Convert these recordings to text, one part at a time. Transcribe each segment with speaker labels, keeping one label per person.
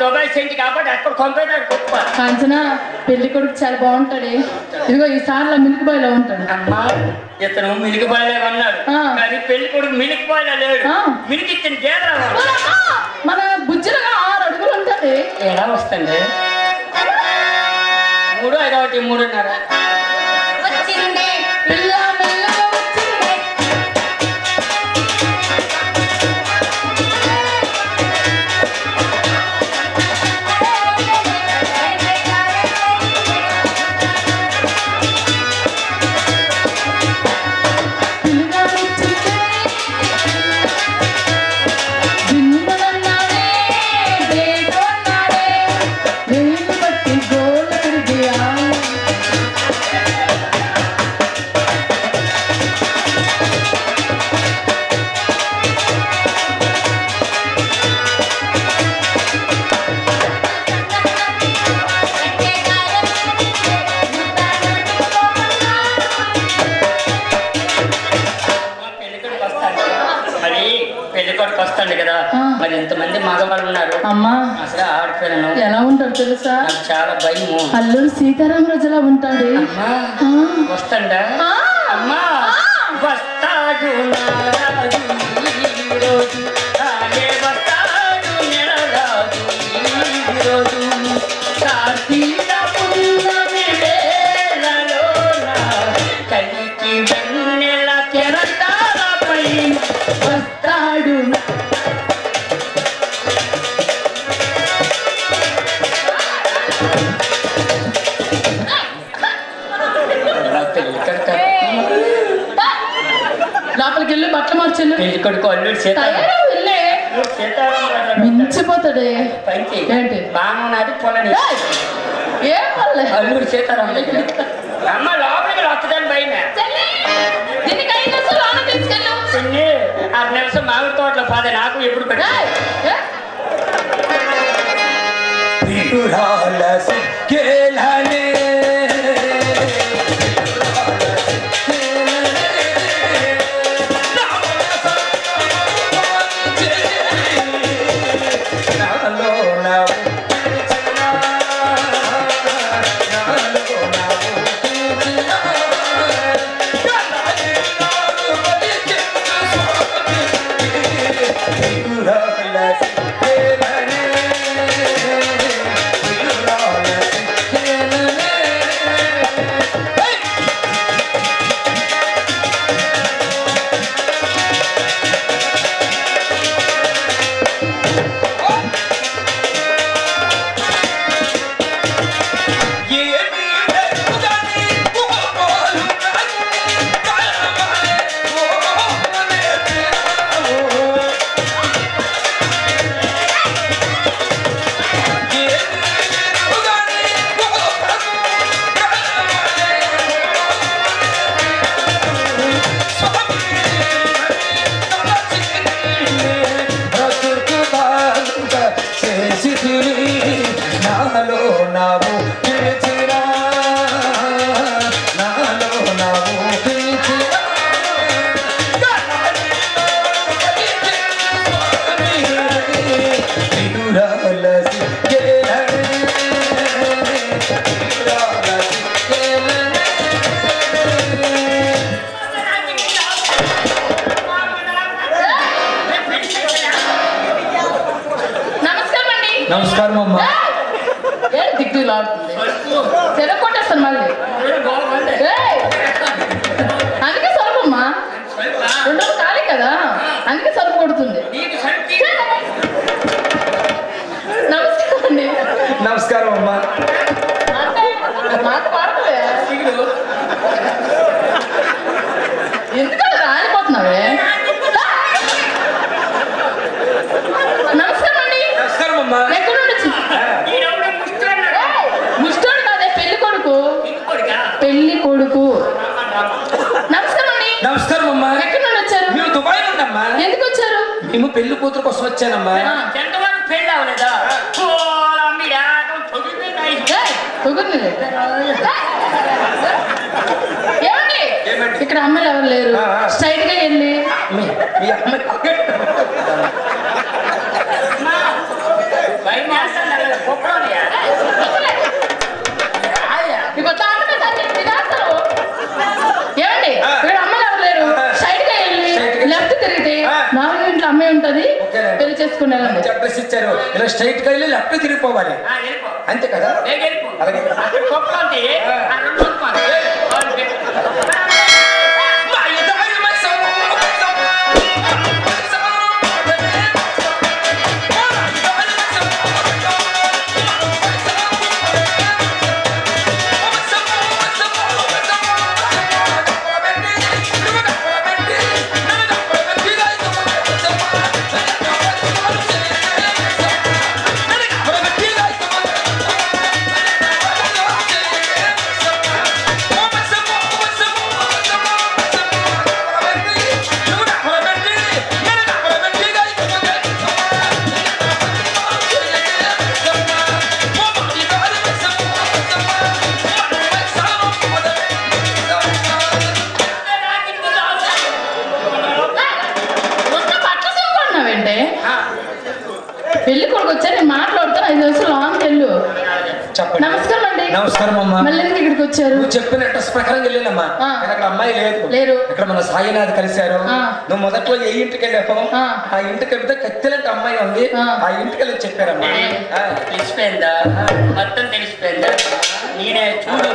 Speaker 1: Dubai సెంటి కాబట్టి అక్కడ computer గొప్ప.
Speaker 2: కాంచనా పెళ్లి కొడుకు చాలా బాగుంటాడు. ఇదిగో ఈ సార్లో మిల్క్ బాయ్ లో ఉంటాడు.
Speaker 1: అమ్మా ఇతను మిల్క్ బాయ్ ఉన్నాడు కానీ పెళ్లి కొడుకు మిల్క్ బాయ్ లేడు. మిల్క్ ఇచ్చిన గేదె
Speaker 2: మన బుజ్జిలుగా 6 అడుగులు ఉంటాడు.
Speaker 1: ఎలా వస్తుంది? 3, 5, 1, 3:30
Speaker 2: పిల్ల మెల్లగా వచ్చింది.
Speaker 1: వస్తాడు కదా మరి ఎంతమంది మగవాళ్ళు ఉన్నారు.
Speaker 2: అమ్మా
Speaker 1: అసలు ఆడపిల్లను ఎలా
Speaker 2: ఉంటాడు తెలుసా?
Speaker 1: చాలా భయము.
Speaker 2: అల్లూరు సీతారామరాజులా ఉంటాడు.
Speaker 1: వస్తాడా? అమ్మా వస్తాడు కలికి వెన్నెల కెరటాలపై వస్తాడు. లోపలికి వెళ్ళి బట్టలు మార్చెళ్ళు. పెళ్లి కొడుకు అల్లుడు మించిపోతాడే. ఏంటి బాగున్నది పొలని ఏ అల్లుడు సీతారాం దగ్గర అమ్మ లోపలికి వస్తుందని భయమే. 6 నిమిషం మామిడి తోటలో పదే నాకు ఎప్పుడు పెట్టాలి.
Speaker 2: నమస్కారం అమ్మా. దిగ్గులాడుతుంది చెరకొట్టేస్తాను మళ్ళీ. అందుకే సరుపమ్మా 2 ఖాళీ కదా అందుకే సరుపు కొడుతుంది. నమస్కారం అండి.
Speaker 3: నమస్కారం అమ్మా.
Speaker 2: మాట పాడుతుంది ఎందుకంటే రాలిపోతున్నావే. నమస్కారం అండి.
Speaker 3: నమస్కారం అమ్మా.
Speaker 2: ముష్టోడు కాదే పెళ్లి కొడుకు. పెళ్లి కొడుకు. నమస్కారం అండి.
Speaker 3: నమస్కారం అమ్మా.
Speaker 2: ఎక్కడి నుండి వచ్చారు?
Speaker 3: మేము దుబాయ్ నుండి అమ్మా.
Speaker 2: ఎందుకు వచ్చారు?
Speaker 3: మేము పెళ్లి కూతురు కోసం వచ్చానమ్మా.
Speaker 1: ఎంతవరకు పెళ్ళి అవ్వలేదా?
Speaker 2: ఏమండి ఇక్కడ అమ్మాయిలు ఎవరు లేరు. స్ట్రైట్ గా వెళ్ళి
Speaker 1: భయం
Speaker 2: నాలుగు ఇంట్లో అమ్మాయి ఉంటది,
Speaker 3: ఓకేనండి.
Speaker 2: పెళ్లి చేసుకుని వెళ్ళండి.
Speaker 3: మంచి అడ్రస్ ఇచ్చారు. ఇలా స్ట్రైట్ గా వెళ్ళి లెఫ్ట్ తిరిగిపోవాలి, అంతే కదా? అలాగే
Speaker 2: పెళ్లి కొడుకు వచ్చా, నేను మాట్లాడుతాను. 5 నిమిషాలు లాంగ్ వెళ్ళు.
Speaker 3: చెప్పండి.
Speaker 2: నమస్కారం అండి.
Speaker 3: నమస్కారం అమ్మా.
Speaker 2: మళ్ళీ ఎందుకు ఇక్కడికి వచ్చారు?
Speaker 3: నువ్వు చెప్పిన అడ్రస్ ప్రకారం వెళ్ళానమ్మా. అక్కడ అమ్మాయి
Speaker 2: లేరు.
Speaker 3: ఇక్కడ మన సాయినాథ్ కలిశారు. నువ్వు మొదట్లో ఏ ఇంటికి వెళ్ళావు? ఆ ఇంటికి వెళ్తే కత్తిలంటే అమ్మాయి ఉంది. ఆ ఇంటికి వెళ్ళి చెప్పారమ్మా.
Speaker 1: తెలిసిపోయిందా? మొత్తం తెలిసిపోయిందా? నేనే చూడు,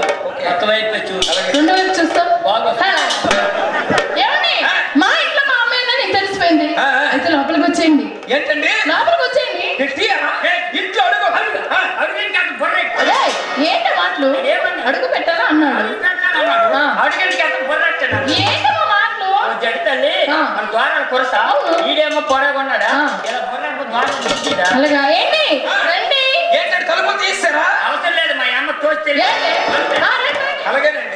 Speaker 1: ఒకవైపు చూడు,
Speaker 2: రెండు వైపు చూస్తావు.
Speaker 1: బాగా
Speaker 2: ఏమండి, మా ఇంట్లో మా అమ్మాయి ఉందని నీకు తెలిసిపోయింది. అయితే లోపలికి వచ్చేయండి.
Speaker 3: ఏంటండి?
Speaker 2: లోపలికి వచ్చేయండి.
Speaker 3: ఇంట్లో అడుగు.
Speaker 2: ఏంటి మాటలు? అడుగు పెట్టాలా అన్నాడు. ఏంటమ్మా మాటలు?
Speaker 1: జడితల్లి మన ద్వారాలు కొరసా, ఈడేమో పొరగొన్నాడా,
Speaker 2: అలాగా ఏంటి? రండి.
Speaker 3: ఏంటంటే తలుపు తీస్తారా?
Speaker 1: అవసరం లేదు, మా అమ్మ తోస్తే.
Speaker 3: అలాగేనండి.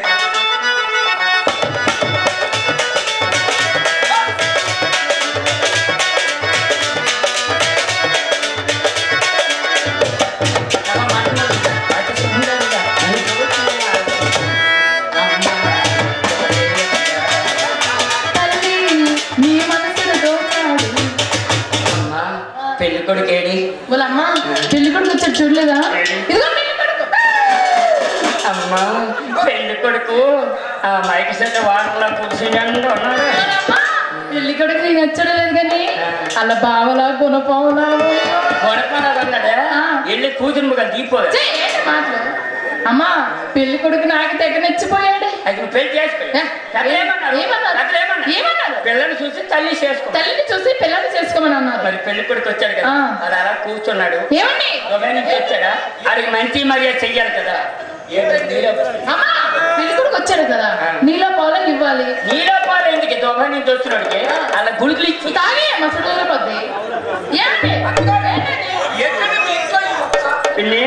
Speaker 1: పెళ్లి కొడుకు ఏడి?
Speaker 2: వాళ్ళ అమ్మ పెళ్లి కొడుకు వచ్చాడు, చూడలేదా? ఇదిగో పెళ్లి కొడుకు.
Speaker 1: అమ్మా, పెళ్లి కొడుకు ఆ మైకి సెట్ వాటర్లో కూర్చుని ఉన్నాడు.
Speaker 2: పెళ్లి కొడుకు నేను నచ్చడలేదు కానీ అలా బావలా గుణపావులా
Speaker 1: కొనపడా ఉన్నాడా? వెళ్ళి కూతురు ముఖం దీపోదు.
Speaker 2: మాటలు. అమ్మా, పెళ్లి కొడుకు నాకు తెగ నచ్చిపోయాడు.
Speaker 1: అది నువ్వు పెళ్లి చేసుకో. పిల్లని చూసి తల్లి చేసుకో.
Speaker 2: తల్లిని చూసి పిల్లల్ని చేసుకోమని అన్నారు.
Speaker 1: మరి పెళ్లి కొడుకు వచ్చాడు కదా, అది అలా కూర్చున్నాడు.
Speaker 2: ఏమండి
Speaker 1: నుంచి వచ్చాడా? అడిగి మంచి మర్యాద చెయ్యాలి కదా.
Speaker 2: అమ్మా, పెళ్లి కొడుకు వచ్చాడు కదా, నీలో పాలు ఇవ్వాలి.
Speaker 1: నీలో పాలు ఎందుకు? దొంగ నుంచి వచ్చినాడికి అలా గుళికలు ఇచ్చి
Speaker 2: తాగే మసడు ఊరిపోద్ది. ఏమండి
Speaker 1: పిల్లి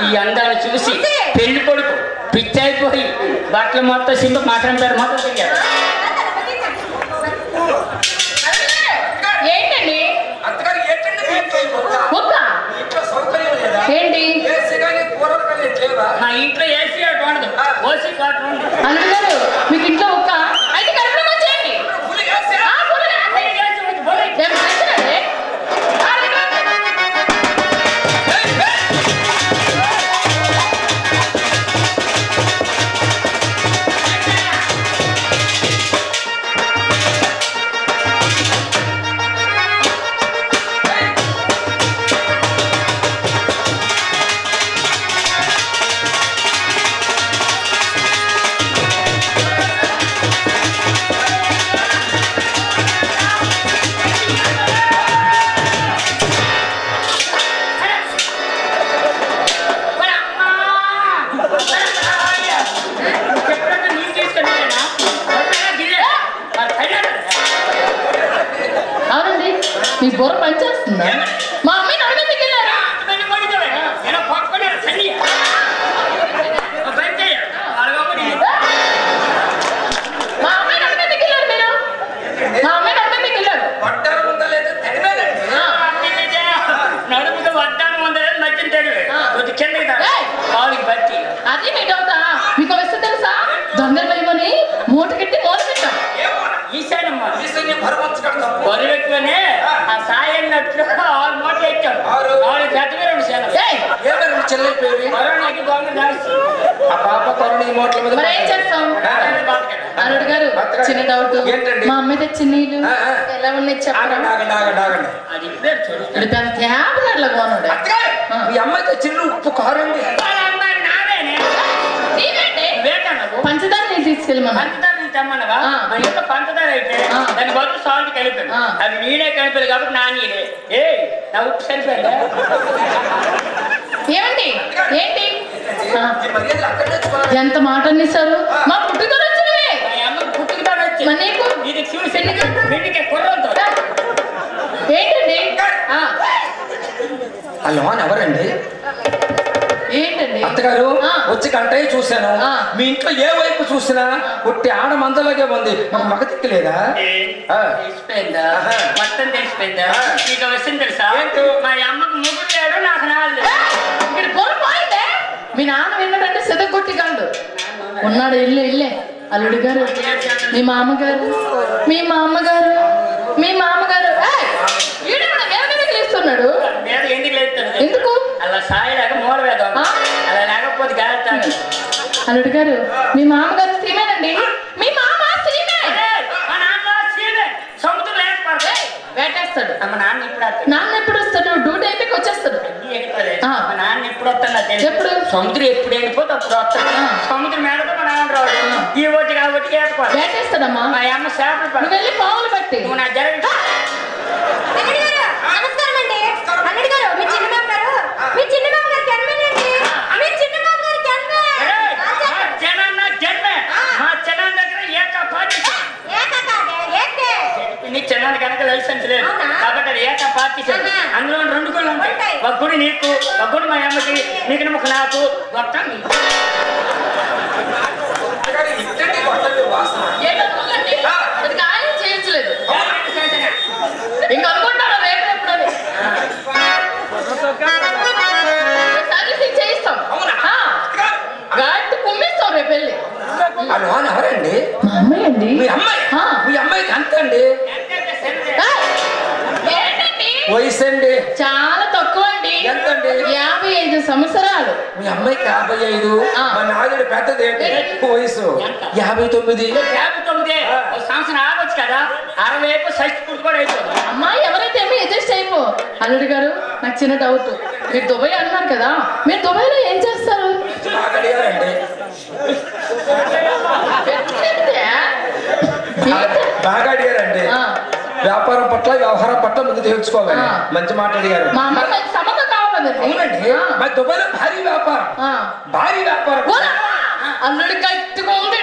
Speaker 1: ఈ అందాన్ని చూసి పెళ్లి కొడుకు పిచ్చైపోయి బట్టలు మొత్తం సింప మాట్లాడతారు. మొత్తం తెలియాలి.
Speaker 2: ఏంటండి? ఏంటి?
Speaker 1: నా ఇంట్లో ఏసీ అటు ఉండదు, ఓసీ కాటు ఉండదు.
Speaker 2: అల్లుడు మీకు ఇంట్లో ఒక్క అయితే కడుపులో వచ్చేయండి. మీ బుర్ర పనిచేస్తుందా? మా అమ్మాయి నడవెందుకు వెళ్ళారు? మా అమ్మాయి నడవెందుకు వెళ్ళారు మీరు? మా అమ్మాయి నడవెందుకు వెళ్ళారు?
Speaker 1: నడుముతో వడ్డాను ఉందని నచ్చిన తెలివి కిందకి కాలికి బట్టి
Speaker 2: అది మీ డౌటా? మీకు వస్తే తెలుసా? దొంగలు భయమని మూట కట్టి మూట పెట్టాం.
Speaker 1: ఈశానమ్మ బరువెక్కువనే ఆ సాయి అన్నట్లు 6 మూటలు ఎక్కాం. 4 పెద్దగా 2
Speaker 3: చెల్లెలిపోయి
Speaker 1: కరోనాకి
Speaker 3: ఆ పాప తరుణ ఈ మోట్ల మీద
Speaker 2: మరి ఏం చేస్తాం అల్లుడు గారు? చిన్న డౌట్
Speaker 3: ఏంటండి?
Speaker 2: మా అమ్మ తెచ్చిన నీళ్ళు ఎలా ఉన్నాయి చెప్పండి.
Speaker 3: మీ అమ్మాయి తెచ్చిన ఉప్పు కారం
Speaker 2: పంచదార నీళ్ళు తీసుకెళ్ళమన్నా.
Speaker 1: తెమ్మనవా పంచదార అయితే దాని బదులు సాల్ట్ కలిపాను. అది నీడే కలిపాను కాబట్టి నా నీడే. ఏ నా ఉప్పు సరిపోయిందా?
Speaker 2: ఏమండి ఏంటి ఎంత మాట అనిస్తారు? మా పుట్టుకలు వచ్చినవే.
Speaker 1: పుట్టుకుతాడు
Speaker 2: ఏంటండి?
Speaker 3: హలో అని ఎవరండి?
Speaker 2: ఏంటండి?
Speaker 3: అత్తగారు వచ్చి గంటే చూశాను. మీ ఇంట్లో ఏ వైపు చూసినా పుట్టి ఆడ మందలాగే ఉంది. మాకు మగ తిక్కలేదా?
Speaker 1: మొత్తం తెలిసిపోయిందా? నీకు విషయం తెలుసా? మా అమ్మకు ముగ్గురు లేడు, నాకు నాలుగు.
Speaker 2: ఇక్కడ పొరపాయితే మీ నాన్న విన్నాడంటే సెదగొట్టిగాడు ఉన్నాడు. ఇల్లే అల్లుడు గారు, మీ మామగారు మీ మామగారు మీ మామగారు లేస్తున్నాడు. ఎందుకు?
Speaker 1: అలా సాయిలాగా మూల వేద్దాం. అలా లేకపోతే గాలి తాగదు.
Speaker 2: అల్లుడు గారు మీ మామగారు శ్రీమేనండి. మీ మామ శ్రీమే.
Speaker 1: మా నాన్న శ్రీమే. సముద్రం లేకపోతే వేటేస్తాడు. మా నాన్న ఇప్పుడు
Speaker 2: నాన్న ఎప్పుడు వస్తాడు? డ్యూటీ అయిపోయి వచ్చేస్తాడు.
Speaker 1: మా నాన్న ఎప్పుడు వస్తాడు?
Speaker 2: ఎప్పుడు?
Speaker 1: సముద్రం ఎప్పుడు వెళ్ళిపోతే అప్పుడు వస్తాడు. సముద్రం మేడతో మా నాన్న రాడు. ఈ ఒకటి కాబట్టి
Speaker 2: వేటేస్తాడమ్మా.
Speaker 1: మా అమ్మ చేపలు
Speaker 2: వెళ్ళి పావులు పట్టి
Speaker 1: నువ్వు నా జరగ.
Speaker 4: నమస్కారం అండి అల్లుడు గారు. మీ చిన్న మామ గారు మీ చిన్న మామ గారు జన్మేనండి. మీ చిన్న మామ గారు జన్మే.
Speaker 1: మా చిన్న దగ్గర ఏకపాటి నీ చిన్న కనుక లైసెన్స్ లేదు కాబట్టి అది ఏకపాటి. అందులో 2 గుళ్ళు ఉంటాయి. ఒక గుడి నీకు, ఒక గుడి మా అమ్మకి, నీకు నమ్మకం నాకు. మొత్తం
Speaker 2: చేయించలేదు ఇంకా అనుకుంటాను రేపు ఎప్పుడని సర్వీసింగ్ చేయిస్తాం. గాడి కుమ్మిస్తాం రేపు వెళ్ళి.
Speaker 3: హలో అని ఎవరండి?
Speaker 2: మా అమ్మాయి అండి.
Speaker 3: మీ అమ్మాయి? మీ అమ్మాయికి అంత అండి వయసు అండి?
Speaker 2: చాలా తక్కువ అండి.
Speaker 3: ఎంతండి?
Speaker 2: 55 సంవత్సరాలు.
Speaker 3: మీ అమ్మాయికి 55. మా నాయుడు పెద్దది ఏంటి వయసు? 59.
Speaker 1: 59 సంవత్సరం ఆగొచ్చు కదా. 60 సైకిల్ కూడా అయిపోతుంది.
Speaker 2: అమ్మాయి ఎవరైతే ఏమీ అడ్జస్ట్ అయిపో. అల్లుడు గారు నాకు చిన్న డౌట్. మీరు దుబాయ్ అన్నారు కదా, మీరు దుబాయ్లో ఏం చేస్తారు?
Speaker 3: బాగా అడిగారండి. వ్యాపారం పట్ల వ్యవహారం పట్ల ముందు తెలుసుకోవాలి. మంచి మాట అడిగారు.
Speaker 2: మా అమ్మాయి సంబంధం కావాలండి.
Speaker 3: అవునండి. మరి దుబాయ్లో భారీ వ్యాపారం. భారీ వ్యాపారం.
Speaker 2: అల్లుడు గట్టిగా ఉంది.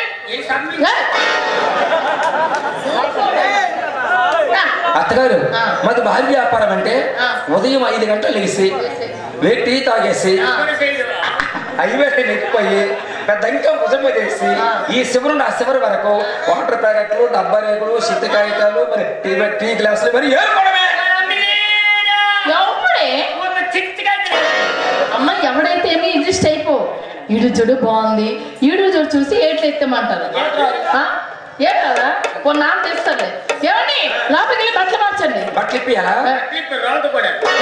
Speaker 3: అత్తగారు మాది భారీ వ్యాపారం అంటే ఉదయం 5 గంటలు లేసి టీ తాగేసి హైవే నెక్కిపోయి పెద్ద ఇంకా భుజం చేసి ఈ శివరు ఆ శివరి వరకు వాటర్ ప్యాకెట్లు, డబ్బా రేకులు, సిద్ధ కాగితాలు, మరి టీ గ్లాసులు మరి
Speaker 2: అమ్మాయి ఎవడైతే ఏమి అడ్జస్ట్ అయిపో. ఈడు జుడు బాగుంది, ఈడు జుడు చూసి ఏట్లు ఎత్తమంటారు. ఏం కదా ఓ నాన్న తెస్తాడు. ఏమండి లోపలికి వెళ్ళి బట్టలు మార్చండి.
Speaker 3: బట్టలు ఇప్పియాలా?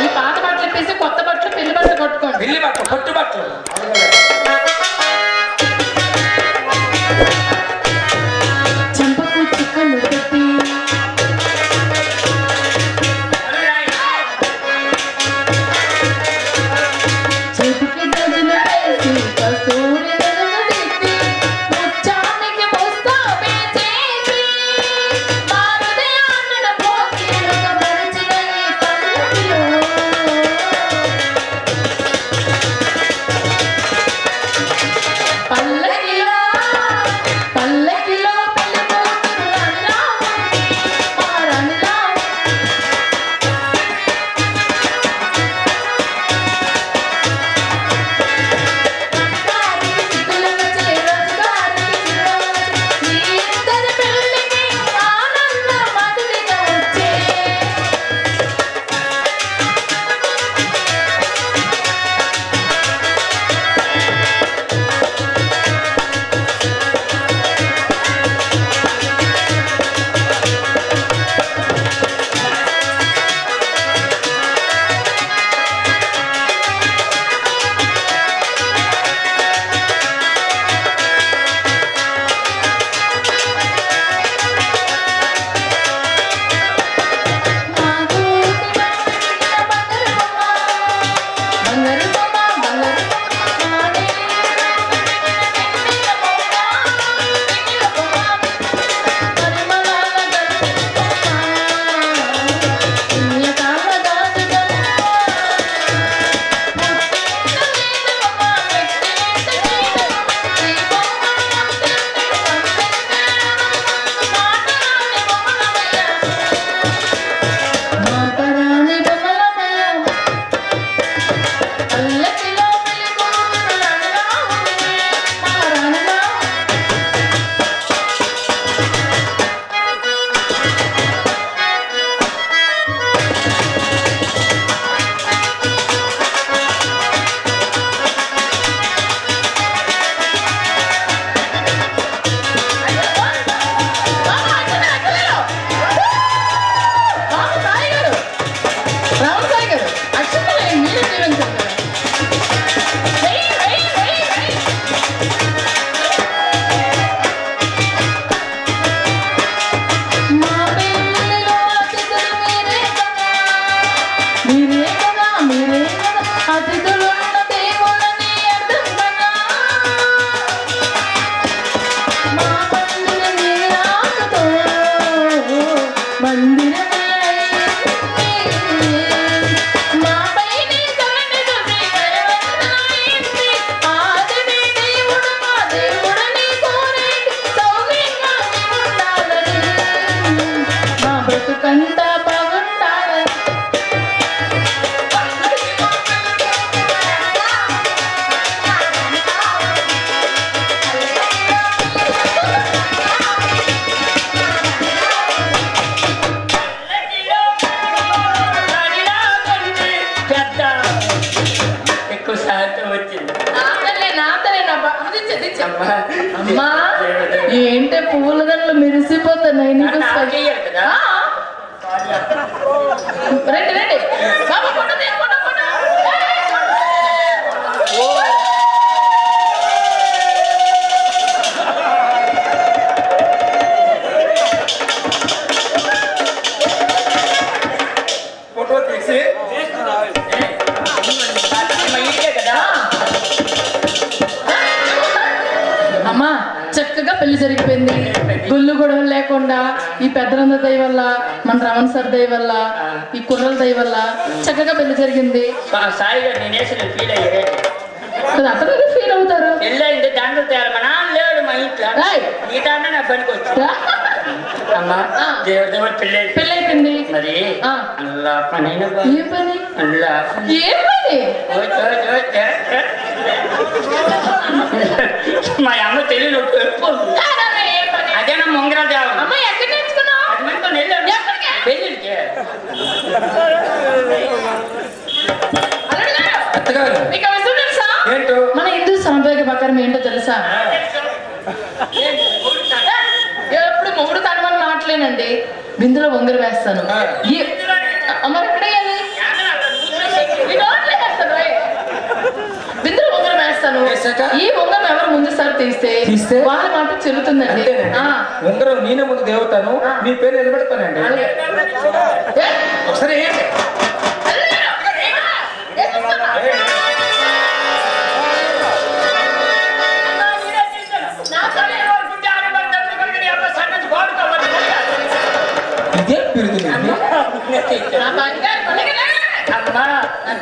Speaker 2: ఈ పాత బట్టలు ఇప్పేసి కొత్త బట్టలు పెళ్లి బట్టలు కొట్టుకోండి.
Speaker 3: పెళ్లి బట్టలు కొట్టు బట్టలు
Speaker 2: చెంపకు చిక్కలు పెట్టి చేతికి గజలు వేసి కస్తూరి గజలు తిట్టి ముచ్చానికి పుస్తమే చేసి మా హృదయాన్న పోకిలుగ మరచిన ఈ పల్లకిలో
Speaker 1: సాయంత్రం వచ్చింది.
Speaker 2: అమ్మా ఏంటే పువ్వుల గంటలు మెరిసిపోతున్నాయి నీకు.
Speaker 1: కదా
Speaker 2: రండి రండి బాబా ఫోటో తీ, ఫోటో ఫోటో.
Speaker 3: ఫోటో తీసి
Speaker 1: కదా
Speaker 2: అమ్మా చక్కగా పెళ్లి జరిగిపోయింది. గుళ్ళు గొడవలు లేకుండా ఈ పెద్దలంద దయ వల్ల, మన రమణ సార్ దయ వల్ల, ఈ కుర్రల దయ వల్ల చక్కగా పెళ్లి జరిగింది.
Speaker 1: సాయి గారు నేను వేసిన ఫీల్ అయ్యే
Speaker 2: అతను ఫీల్ అవుతారు.
Speaker 1: పెళ్ళయింది దండలు తేయాలి. మా నాన్న లేడు మా ఇంట్లో. నీటన్నా నా పనికి వచ్చి అమ్మా దేవుడు
Speaker 2: పెళ్ళైపోయింది.
Speaker 1: మరి అల్లా పని
Speaker 2: ఏం పని?
Speaker 1: అల్లా
Speaker 2: ఏం పని?
Speaker 1: మా అమ్మ తెలియదు అదేనా మొంగరా దేవాలి.
Speaker 2: అమ్మ ఎక్కడ నేర్చుకున్నావు?
Speaker 1: పెళ్ళికి
Speaker 3: అత్తగారు
Speaker 2: మీకు ఆ విషయం తెలుసా?
Speaker 3: ఏంటో
Speaker 2: మన హిందూ సాంప్రదాయ ప్రకారం ఏంటో తెలుసా? ఎప్పుడు మొగుడు తనమని మాటలేనండి. బిందులో వంగరు వేస్తాను. మరి ఎక్కడ వేయాలి? బిందులో వంగరు వేస్తాను. ఈ వంగరం ఎవరు ముందు సార్ తీస్తే వాళ్ళ మాట చెల్లుతుందండి.
Speaker 3: ఉంగరం నేనే ముందు దేవతాను, మీ పేరు నిలబెడతానండి. ఒకసారి ఇదే పెరుగుతుంది.
Speaker 2: అమ్మా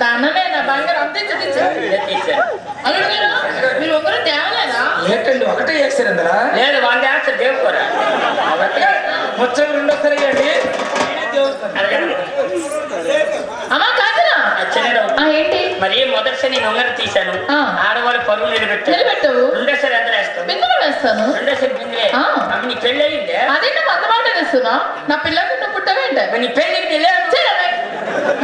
Speaker 2: దానమే నా బంగారం మీరు ఒకరు తేవలేదా?
Speaker 3: ఏంటండి ఒకటే వేస్తారు అందరా?
Speaker 1: లేదు వాళ్ళు వేస్తారు దేవుకోరా.
Speaker 3: ముచ్చలు రెండోసారి అండి.
Speaker 2: అమ్మా కాదనా ఏంటి?
Speaker 1: మరి మొదటిసారి నేను ఉంగరం తీశాను. ఆడవాళ్ళు పరువు
Speaker 2: నిలబెట్టావు.
Speaker 1: రెండోసారి ఎంత వేస్తావు?
Speaker 2: బిందులో వేస్తాను.
Speaker 1: రెండోసారి బిందులే. నీ పెళ్ళి అయిందే?
Speaker 2: అదే నా అంత మాట వేస్తున్నా. నా పిల్లకి నువ్వు పుట్టవేంటే?
Speaker 1: నీ పెళ్ళికి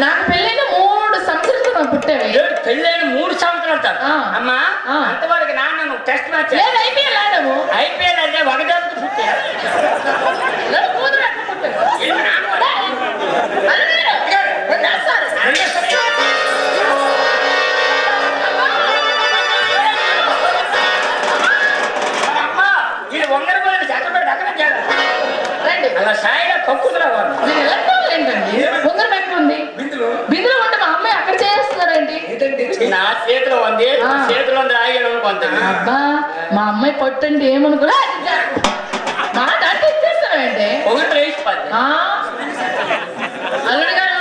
Speaker 2: నాకు పెళ్ళైన 3 సంవత్సరాలు నాకు పుట్టేవి.
Speaker 1: పెళ్ళైన 3 సంవత్సరాలు అమ్మా. అంతవరకు నాన్న నువ్వు టెస్ట్ మ్యాచ్
Speaker 2: ఐపీఎల్ ఆడాము.
Speaker 1: ఐపీఎల్ అంటే ఒకదానికి పుట్టా అలా సాయిగా కక్కుతురా వాళ్ళు.
Speaker 2: ఏంటండి ఉంగరం ఎక్కడుంది? బిందులో ఉంటే మా అమ్మాయి అక్కడ చేస్తున్నారండి.
Speaker 1: నా చేతిలో ఉంది. చేతిలో ఉంది ఆగిలో కొంత.
Speaker 2: అబ్బా మా అమ్మాయి పట్టండి ఏమనుకున్నా మాట అంటే ఇచ్చేస్తానండి.
Speaker 1: ఒకటి వేసిపోద్ది.
Speaker 2: అల్లుడు గారు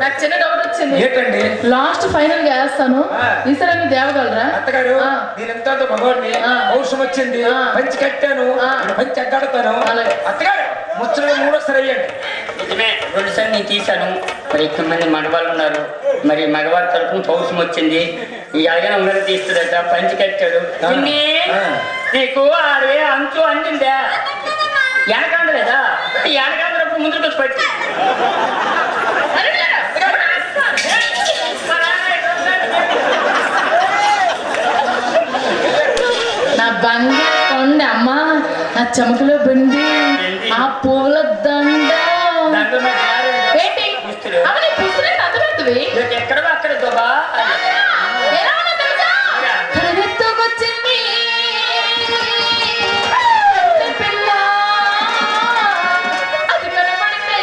Speaker 2: నాకు చిన్న డౌట్ వచ్చింది.
Speaker 3: ఏంటండి?
Speaker 2: లాస్ట్ ఫైనల్ గా వేస్తాను. ఈసారి దేవగలరా?
Speaker 3: అత్తగారు నేను ఎంత మగవాడిని. ఔషధం వచ్చింది, పంచి కట్టాను, పంచి అడ్డాడతాను. అత్తగారు ముచ్చలు 3సారి అయ్యండి.
Speaker 1: నిజమే 2సారి నేను తీశాను. మరి ఎక్కువ మంది మగవాళ్ళు ఉన్నారు. మరి మగవారి తరఫున పౌసం వచ్చింది. ఈ అడిగిన ఉంగరం తీస్తుందట, పంచి కట్టాడు. నీకు ఆడవే అంచు అందిందా? వెనకాండలేదా? వెనకాండ్రప్పుడు ముందుకు వచ్చి పట్టి
Speaker 2: నా బంగారు కొండ అమ్మా, నా చెమకలో బండి, ఆ పూల దండ ఏంటి అవన్నీ పుస్తలే అర్థమవుతుంది.
Speaker 1: ఎక్కడ అక్కడ దోబా
Speaker 2: వచ్చింది పిల్ల. అది మెలబడితే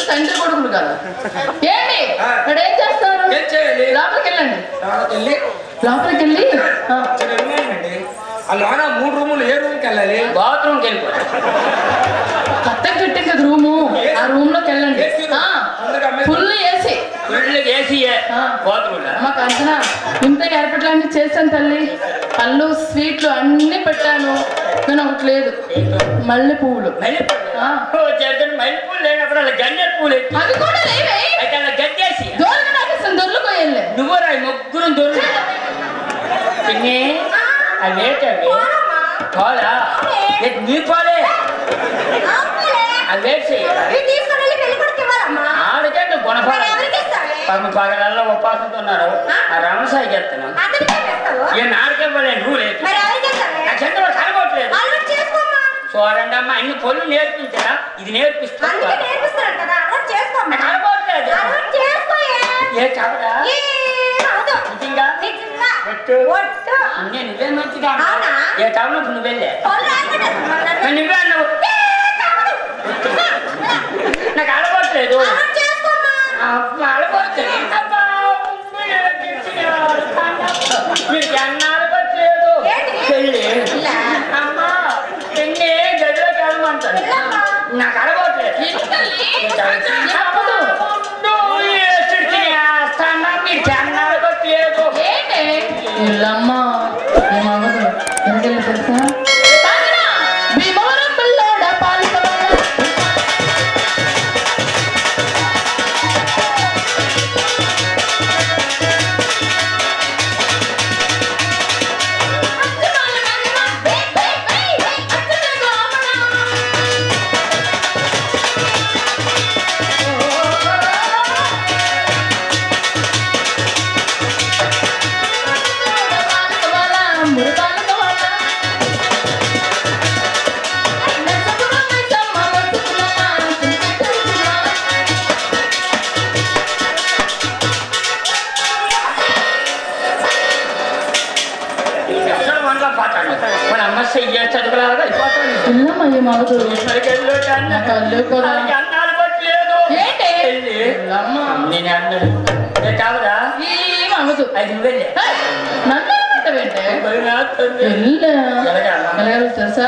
Speaker 2: తండ్రి కొడుకులు కదా. ఏంటి ఇక్కడ ఏం చేస్తారు? లోపలికి వెళ్ళండి. లోపలికి వెళ్ళి
Speaker 3: ఆ లోన 3 రూములు ఏ రూమ్కి వెళ్ళాలి?
Speaker 1: బాత్రూమ్కి వెళ్ళిపోయి
Speaker 2: కొత్తగా కట్టాం కదా రూము, ఆ రూమ్ లోకి వెళ్ళండి. Full AC,
Speaker 1: full AC bathroom.
Speaker 2: మాకు అంచనా ఇంత ఏర్పాట్లన్నీ చేశాను తల్లి. పళ్ళు స్వీట్లు అన్ని పెట్టాను, కానీ ఒకటి లేదు, మల్లె పువ్వులు.
Speaker 1: మల్లెపూలు లేనప్పుడు అలా గంజల పూలు
Speaker 2: అవి కూడా లేవే.
Speaker 1: అయితే అలా గంజేసి
Speaker 2: దూరంగా నాకు అసలు దొరకపోయాలే.
Speaker 1: నువ్వు రా ముగ్గురు దొరు పిన్ని అవి ఏంటవి పాలా నీ పాలే అవి వేసి ఆడికంటే గుణపాలు పగలల్లో ఉపాసంతో ఉన్నారు. ఆ రమసాయి చెప్తున్నాం ఏ నాడికెవ్వలే నువ్వు లేదు నా చంద్రుడు కనబడలేదు. చూడండి అమ్మా అన్ని పనులు నేర్పించరా, ఇది నేర్పిస్తాను కనబడలేదు. ఏ చవడా నిజంగా నువ్వే మంచిగా ఏ టౌన్ నువ్వు వెళ్ళే నువ్వే అన్నావు నాకు అడగట్లేదు మీకు అన్నాడగట్లేదు పెళ్ళి అమ్మా పెళ్ళి గదిలోకి వెళ్ళమంటాను నాకు అడగట్లేదు. మీకు అన్నాడగట్లేదు
Speaker 2: ఇల్లమ్మా ఏమవ్వదు. ఎందుకెళ్ళి తెలుసా, భీమవరం పిల్లోడ పాలికవల్ల తెలుసా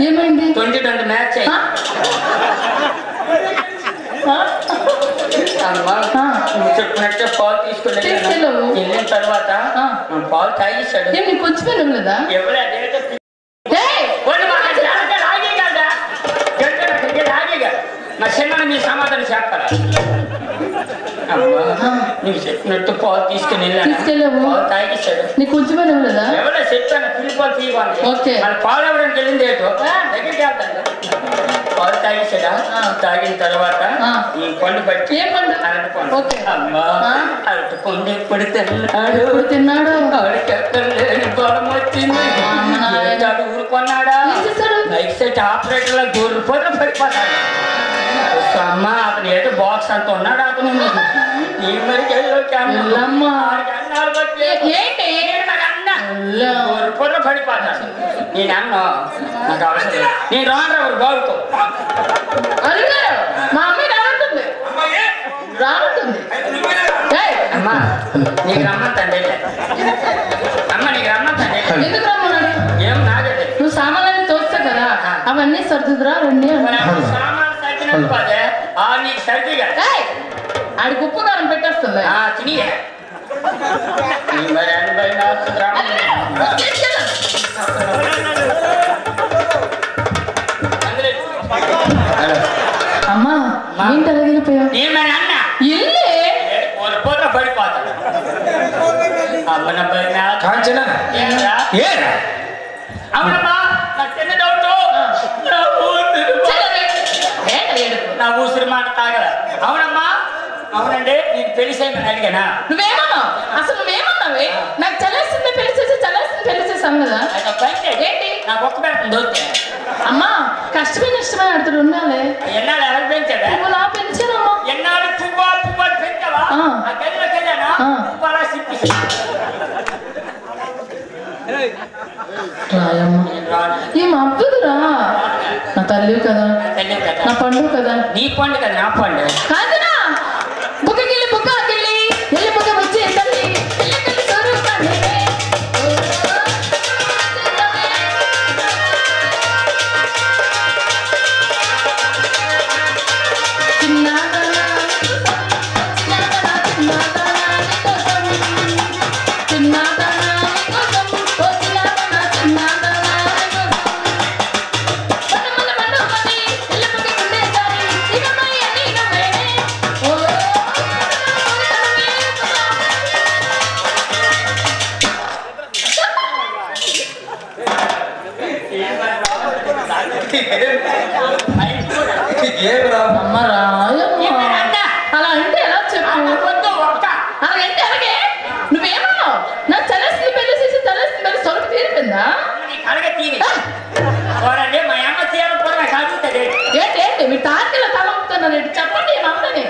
Speaker 2: ఏమైంది
Speaker 1: 2020 మ్యాచ్ చెప్పినట్టే పాలు తీసుకుని వెళ్ళిన తర్వాత పాలు తాగిస్తాడు.
Speaker 2: కొంచెం ఇవ్వలేదా?
Speaker 1: మా చిన్న మీ సమాధానం చెప్పాలా అమ్మా నీకు చెప్పినట్టు పాలు తీసుకుని
Speaker 2: తీసుకెళ్ళావు
Speaker 1: పాలు తాగిస్తాడు
Speaker 2: నీకు కొంచెమే లేదా
Speaker 1: ఎవరో చెప్పాను పిల్లి పాలు తీయాలి
Speaker 2: ఓకే
Speaker 1: మన పాలు ఇవ్వడానికి వెళ్ళింది ఏంటో దగ్గరికి వెళ్తాను పాలు తాగిస్తాడా తాగిన తర్వాత ఈ పండు బట్టి
Speaker 2: ఏ పండు
Speaker 1: అరటి పండు
Speaker 2: ఓకే
Speaker 1: అమ్మా అరటి పండు ఎప్పుడు తిన్నాడు
Speaker 2: ఎప్పుడు తిన్నాడు
Speaker 1: ఆవిడకి ఎక్కడ లేని బలం వచ్చింది ఊరుకున్నాడా లైక్ సెట్ ఆపరేటర్ లో దూరిపోతే పడిపోతాడు అమ్మ అతను ఏదో బాక్స్ అంత ఉన్నాడు అతను ఈ మరికి దూరిపోతే పడిపోతాడు నేను అన్నా నాకు అవసరం లేదు నేను రాను బాగుతో
Speaker 2: మా అమ్మాయి రానుంటుంది రానుంటుంది
Speaker 1: అమ్మా నీకు రమ్మంతండి అమ్మ నీకు రమ్మంతండి
Speaker 2: ఎందుకు రమ్మన్నాడు
Speaker 1: ఏం నాగదే
Speaker 2: నువ్వు సామాన్లు తోస్తావు కదా అవన్నీ సర్దుదురా రండి
Speaker 1: సామాన్లు సర్దినట్టు పదే నీకు సర్ది కదా
Speaker 2: ఆడి కుప్పు కారం పెట్టేస్తుంది
Speaker 1: తినియే మరి 84 గ్రాములు
Speaker 2: అమ్మా ఏంటి అలా వెళ్ళిపోయావు
Speaker 1: ఏమని అన్న
Speaker 2: ఇల్లే
Speaker 1: పోత పడిపోతాడు అమ్మన
Speaker 3: కాంచన
Speaker 1: అవునమ్మా నాకు చిన్న డౌట్ నా ఊసిరి మాట తాగల అవునమ్మా అవునండి నేను పెళ్లి చేయమని అడిగానా
Speaker 2: నువ్వేమన్నావు అసలు నువ్వేమన్నావే నాకు చల్లేస్తుంది పెళ్లి చేసాను కదా ఏంటి
Speaker 1: నాకు ఒక్క పెడుతుంది దోస్తే
Speaker 2: అమ్మా కష్టమైన ఇష్టమైన అడుగుతాడు ఉండాలి
Speaker 1: ఎన్నాళ్ళు ఎవరు పెంచాడా
Speaker 2: నా పెంచానమ్మా
Speaker 1: ఎన్నాళ్ళు పువ్వు అని పెంచావా ఆ గదిలోకి వెళ్ళానా పువ్వు అలా సిప్పి
Speaker 2: ఈ మబ్బుదురా నా తల్లి కదా నా పండు కదా
Speaker 1: నీ పండు కదా నా పండు
Speaker 2: కాదురా బుక్కకెళ్ళి బుక్కకెళ్ళి ఎల్లి బుక్క వచ్చి తల్లి ఎల్లకెళ్ళి స్వరూపాన్ని అలా అంటే ఎలా చెప్పు అలా అంటే అలాగే నువ్వేమో నా చలస్తుంది పెళ్లి చేసి చలస్తుంది పెళ్లి సొలకు తీరిపోయిందా ఏంటి మీ తాతలో తలంపుతున్నారు చెప్పండి మా అమ్మని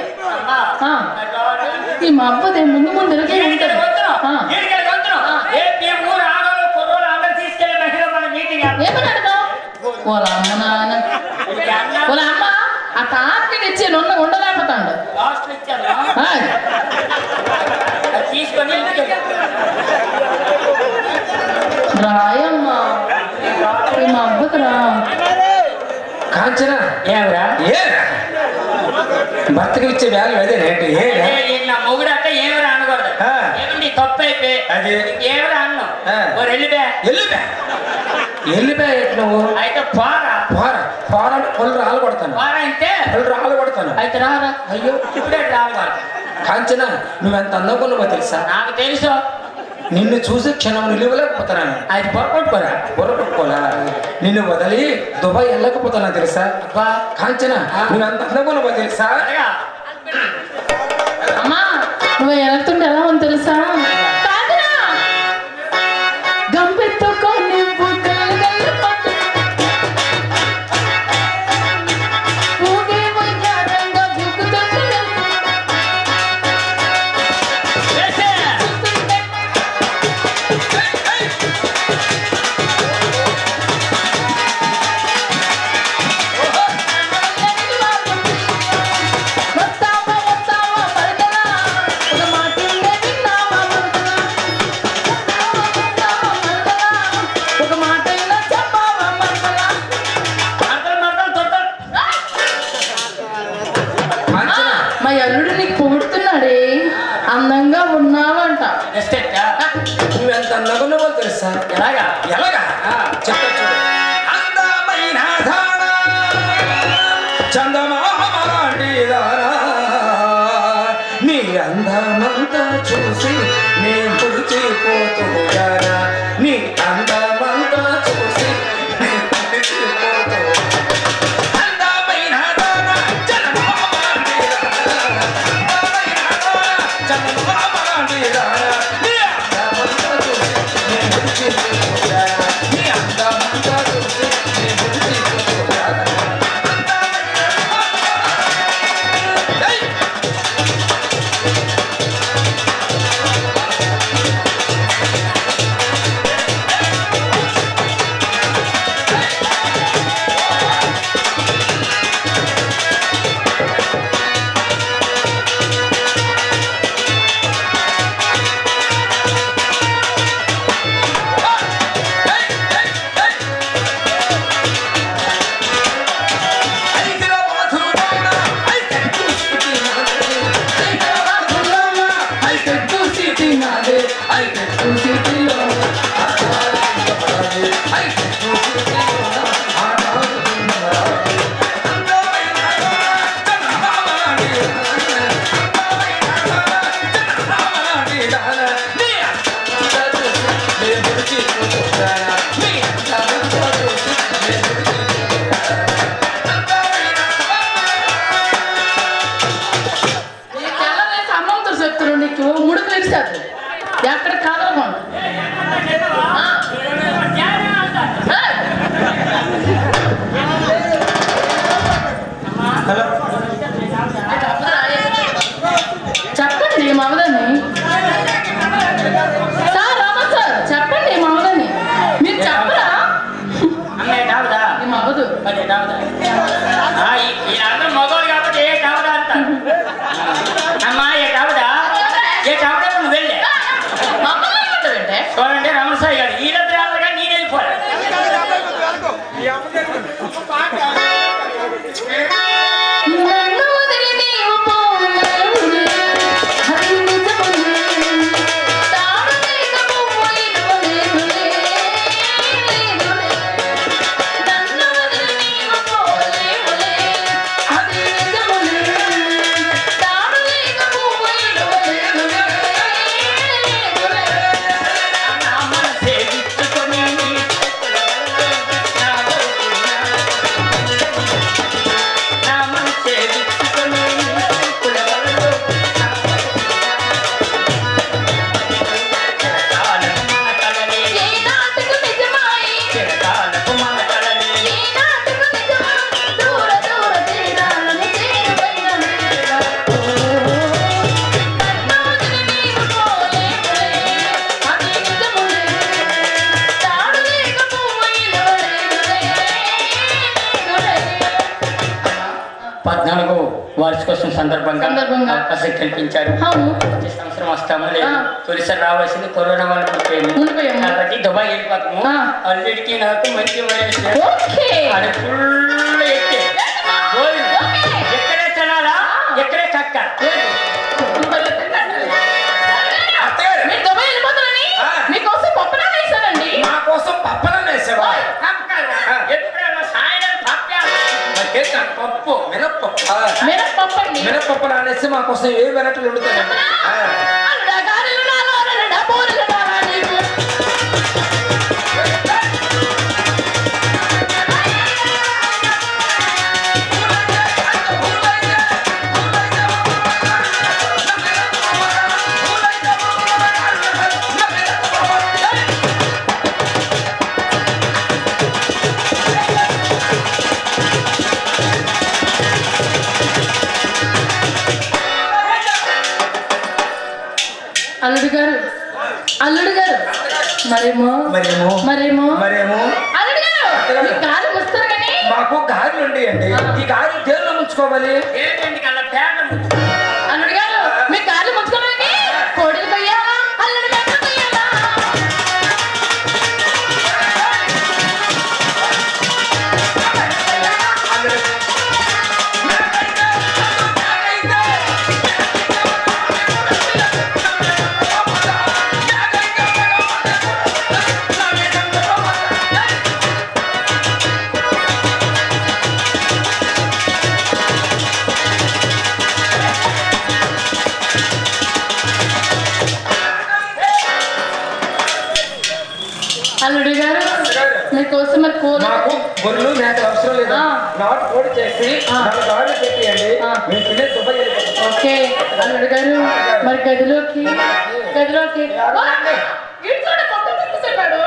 Speaker 2: ఈ మా అబ్బదే ముందు ముందు ఇలాగే ఉంటారు ఏమని అడగావు వాళ్ళ అమ్మ నాన్న వాళ్ళ అమ్మ ఆ తాతకి ఇచ్చి ఉండలేకపోతాడు రాయమ్మా మా అబ్బకు రా
Speaker 3: కాంచన
Speaker 1: ఏమరా
Speaker 3: భర్తకి ఇచ్చే వాల్యూ అదేనేంటి
Speaker 1: నా మొగుడు అంటే ఏమరా అనకూడదు ఏమండి తప్పు అయిపోయి
Speaker 3: అది
Speaker 1: ఏమరా అన్నావు
Speaker 3: వెళ్ళిపోయా నువ్వు
Speaker 1: అయితే
Speaker 3: పోరా పళ్ళు రాళ్ళు కొడతాను
Speaker 1: అంటే
Speaker 3: పళ్ళు రాళ్ళు కొడతాను
Speaker 1: అయితే రారా అయ్యో ఇప్పుడే రావాలి
Speaker 3: కాంచన నువ్వెంత అందకున్నావో తెలుసా
Speaker 1: నాకు తెలుసు
Speaker 3: నిన్ను చూసి క్షణం నిలువలేకపోతున్నాను
Speaker 1: అది
Speaker 3: పొరపట్టుకోరా నిన్ను వదిలి దుబాయ్ వెళ్ళకపోతున్నా తెలుసా కాంచన నువ్వెంత అందకున్నావో తెలుసా
Speaker 2: అమ్మా నువ్వు వెళ్తుంటే ఎలా ఉంది తెలుసా గంపెత్తుకొని మా అల్లుడు నీకు పొగుడుతున్నాడే అందంగా ఉన్నావంట
Speaker 3: నువ్వెంత అందకున్నావో తెలుసా ఎలాగా చెప్తా చూడు అందమైన చందమామ నీ అందమంతా చూసి నే ముడిచిపోతున్నానా నీ అందమంతా చూసి నే ముడిచిపోతూ అందమైన దానా జనమామాని దానా నీ అందమంతా చూసి నే ముడిచిపోతున్నానా నీ అందమంతా చూసి నే ముడిచిపోతున్నానా
Speaker 2: ఎక్కడ కాదనుకోండి చెప్పండి మమదని సార్ రామా సార్ చెప్పండి మమదని మీరు చెప్పరా మగదు
Speaker 1: మగవాడు కాబట్టి ఏ కావదా అంట అమ్మా ఏ కావదా ఏ కావడా నువ్వు వెళ్ళే చూడండి రమణసాయి గారు ఈ రాగా నేను వెళ్ళిపోయా వార్షికోత్సవం సందర్భంగా అవకాశం కల్పించారు. ప్రతి సంవత్సరం వస్తాము లేదు తొలిసారి రావాల్సింది కరోనా వల్ల కాబట్టి దుబాయ్ వెళ్ళిపోతాము. అల్లుడికి నాకు మంచి అది ఫుల్ ఎక్కే ఎక్కడే తినాలా ఎక్కడే కక్క
Speaker 2: మీకోసం పప్పన వేసానండి.
Speaker 3: మా కోసం పప్పన వేసావా?
Speaker 1: ఎప్పుడైనా సాయంత్రం పప్పు
Speaker 3: మినపప్పు నానేసి మా కోసం ఏ వెరైటీలు వండుతానండి.
Speaker 2: అల్లుడు గారు మరేమో అల్లుడు గారు గాలి వస్తారు కానీ
Speaker 3: మాకు గారెలు ఉండేయండి. ఈ గారెలు దేనిలో ముంచుకోవాలి?
Speaker 2: అల్లుడు గారు మీ గాలి ముంచుకోవడానికి కోడిలు పోయాలా అల్లుడు గారు పోయాలా? అల్లుడు గారు మీకోసం మరి కూర
Speaker 3: నాకు గొర్రెలు మేకలు అవసరం లేదు నాటు కోడి చేసి 4 ఆర్డర్ పెట్టేయండి మేము తినే దుబాయ్ వెళ్ళిపోతాం.
Speaker 2: ఓకే అల్లుడు గారు మరి గదిలోకి ఇటు చూడు, పక్కన తిప్పేసాడు.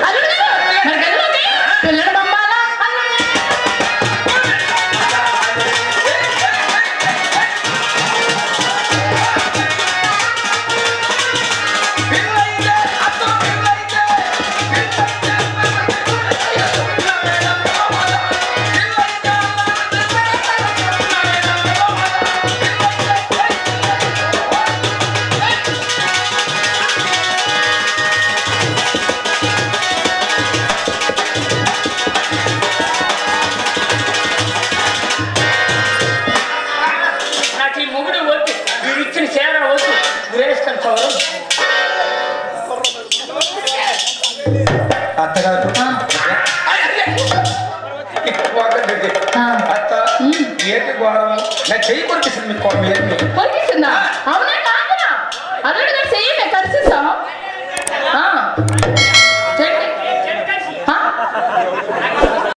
Speaker 2: అల్లుడు గారు మరి గదిలోకి పిల్లడు బొమ్మాలా
Speaker 3: అత్తగారు అత్త ఏంటి గోడము నా చెయ్యి కొరికిసింది మీకు
Speaker 2: కొరికిసిందా? అవునా